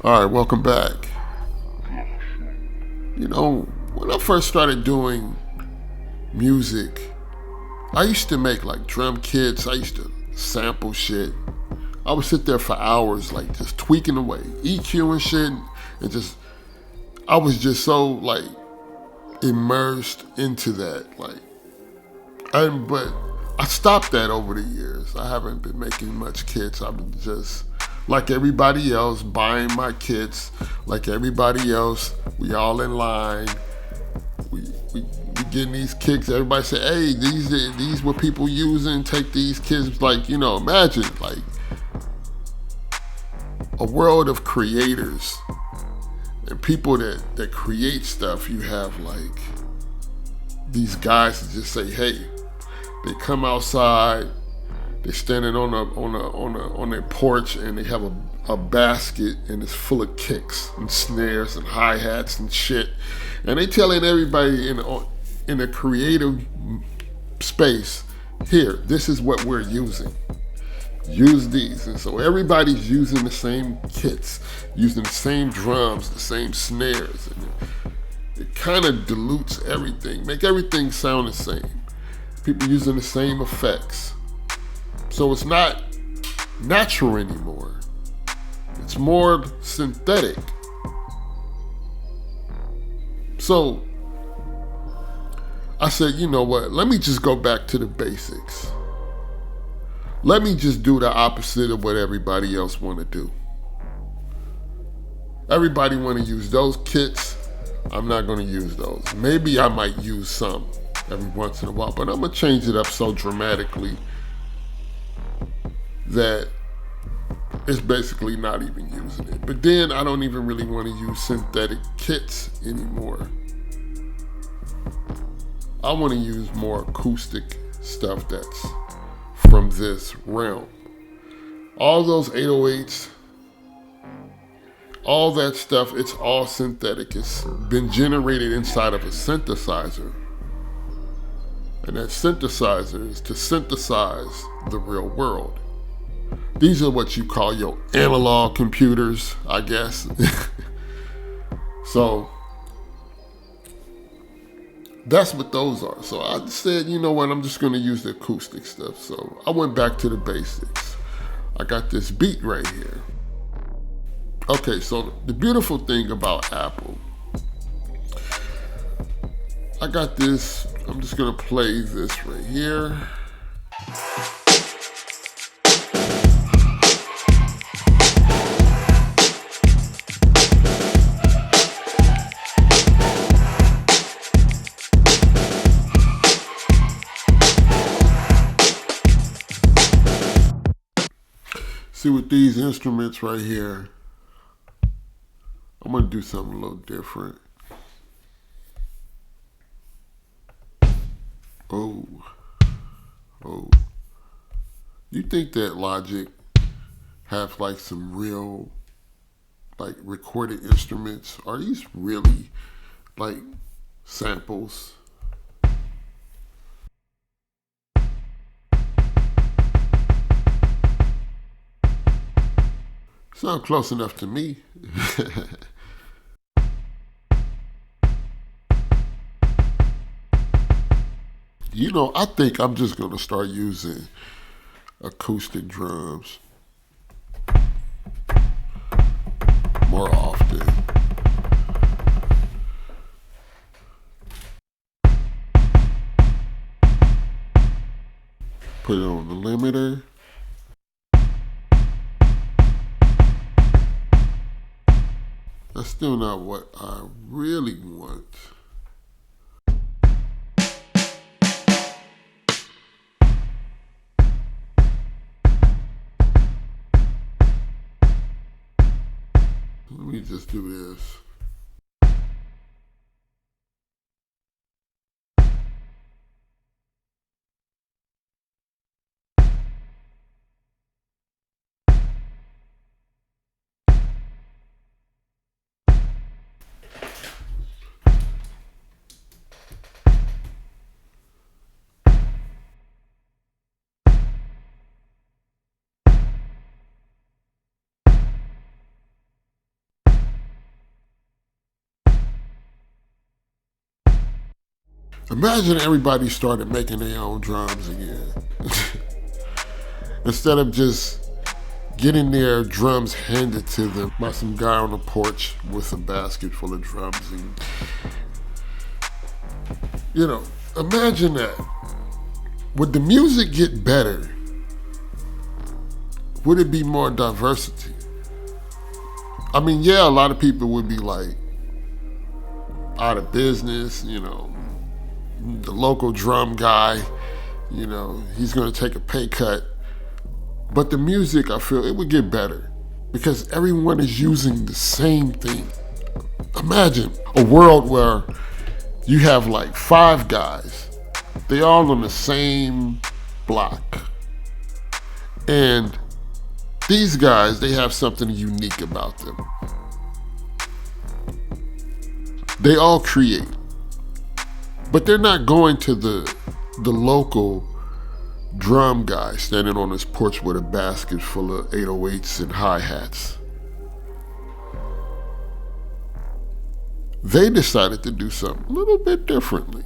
All right, welcome back. You know, when I first started doing music, I used to make like drum kits. I used to sample shit. I would sit there for hours, like just tweaking away, EQ and shit, and just I was just so like immersed into that. But I stopped that over the years. I haven't been making much kits. I've been just like everybody else, buying my kits. Like everybody else, we all in line. We getting these kicks. Everybody say, "Hey, these what people using. Take these kits." Like imagine like a world of creators and people that create stuff. You have like these guys that just say, "Hey," they come outside. They're standing on their porch and they have a basket and it's full of kicks and snares and hi hats and shit, and they telling everybody in a creative space, here, this is what we're using. Use these, and so everybody's using the same kits, using the same drums, the same snares, and it kind of dilutes everything, make everything sound the same. People using the same effects. So it's not natural anymore. It's more synthetic. So I said, you know what? Let me just go back to the basics. Let me just do the opposite of what everybody else want to do. Everybody want to use those kits. I'm not going to use those. Maybe I might use some every once in a while, but I'm going to change it up so dramatically that it's basically not even using it. But then I don't even really want to use synthetic kits anymore. I want to use more acoustic stuff that's from this realm. All those 808s, all that stuff, it's all synthetic. It's been generated inside of a synthesizer. And that synthesizer is to synthesize the real world. These are what you call your analog computers, I guess. So that's what those are. So I said, you know what, I'm just going to use the acoustic stuff. So I went back to the basics. I got this beat right here. Okay, so the beautiful thing about Apple, I got this, I'm just going to play this right here. See, with these instruments right here, I'm gonna do something a little different. Oh, oh. You think that Logic have like some real, like recorded instruments? Are these really like samples? Sound close enough to me. I think I'm just gonna start using acoustic drums more often. Put it on the limiter. That's still not what I really want. Let me just do this. Imagine everybody started making their own drums again. Instead of just getting their drums handed to them by some guy on the porch with a basket full of drums. And, you know, imagine that. Would the music get better? Would it be more diversity? I mean, yeah, a lot of people would be like out of business, you know, the local drum guy, you know, he's gonna take a pay cut. But the music, I feel it would get better because everyone is using the same thing. Imagine a world where you have like 5 guys, they all on the same block. And these guys, they have something unique about them. They all create, but they're not going to the local drum guy standing on his porch with a basket full of 808s and hi-hats. They decided to do something a little bit differently.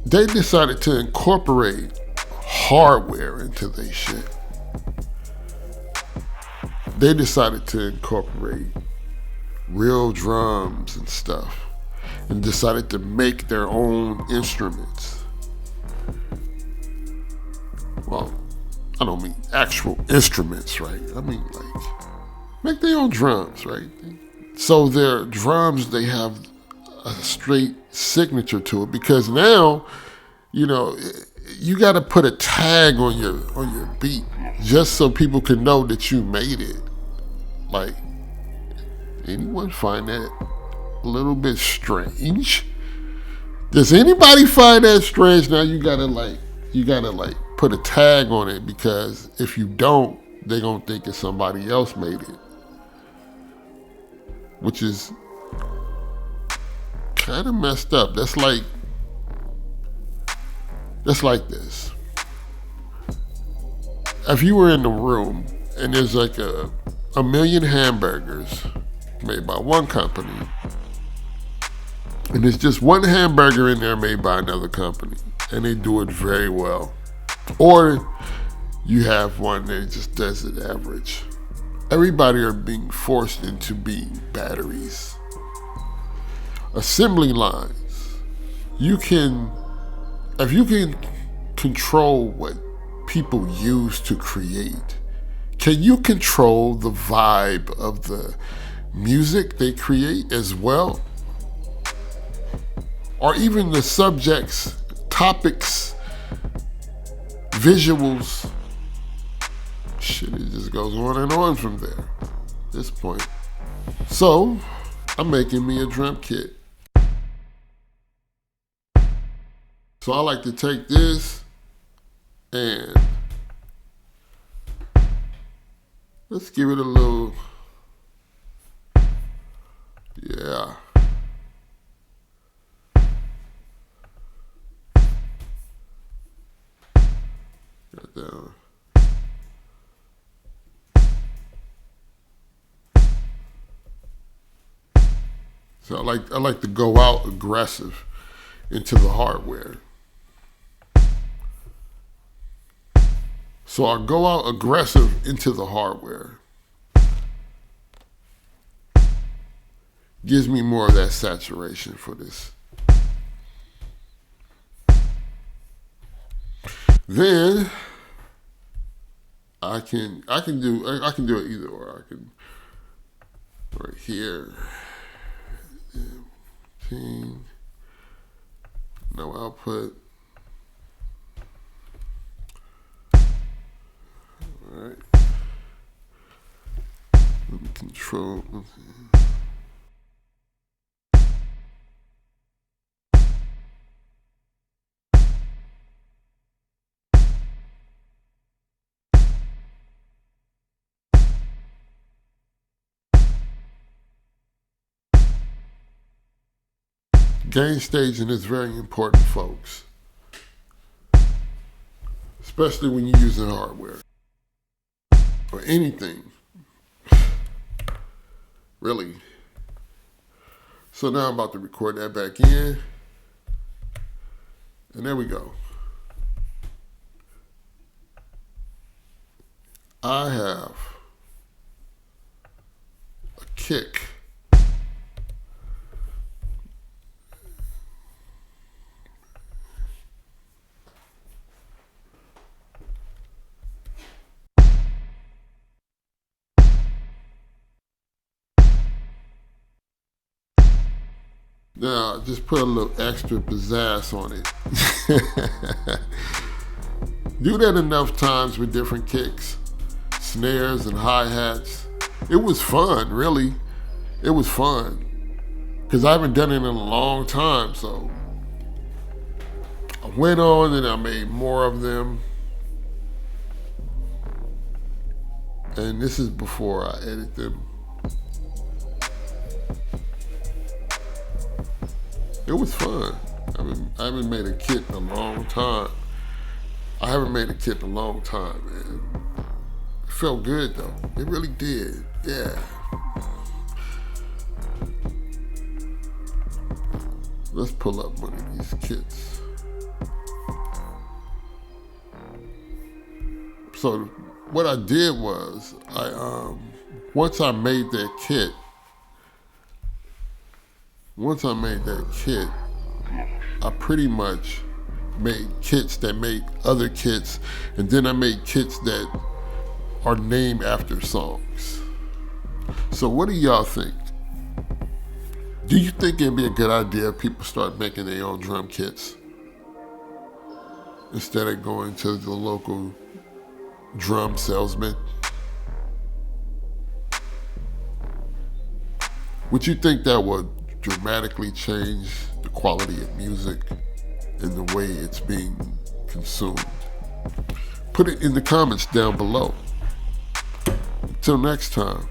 They decided to incorporate hardware into their shit. They decided to incorporate real drums and stuff and decided to make their own instruments. Well, I don't mean actual instruments, right? I mean like make their own drums, right? So their drums, they have a straight signature to it because now, you know, you got to put a tag on your beat just so people can know that you made it. Like, anyone find that a little bit strange? Does anybody find that strange? Now you gotta put a tag on it because if you don't, they're gonna think it's somebody else made it. Which is kind of messed up. That's like this. If you were in the room and there's like a million hamburgers made by one company, and there's just one hamburger in there made by another company, and they do it very well. Or you have one that just does it average. Everybody are being forced into being batteries. Assembly lines. If you can control what people use to create, can you control the vibe of the music they create as well? Or even the subjects, topics, visuals. Shit, it just goes on and on from there at this point. So, I'm making me a drum kit. So I like to take this and let's give it a little, yeah. Got down. So I like to go out aggressive into the hardware. So I go out aggressive into the hardware. Gives me more of that saturation for this. Then I can do it either or. I can right here. No output. All right. Let me control. Gain staging is very important, folks. Especially when you're using hardware. Or anything. Really. So now I'm about to record that back in. And there we go. I have a kick. Now, just put a little extra pizzazz on it. Do that enough times with different kicks, snares, and hi-hats. It was fun, really. It was fun. Because I haven't done it in a long time, so I went on and I made more of them. And this is before I edit them. It was fun. I haven't made a kit in a long time. Man. It felt good though. It really did. Yeah. Let's pull up one of these kits. So what I did was once I made that kit, I pretty much made kits that made other kits, and then I made kits that are named after songs. So what do y'all think? Do you think it'd be a good idea if people start making their own drum kits instead of going to the local drum salesman? Would you think that would dramatically change the quality of music and the way it's being consumed? Put it in the comments down below. Until next time.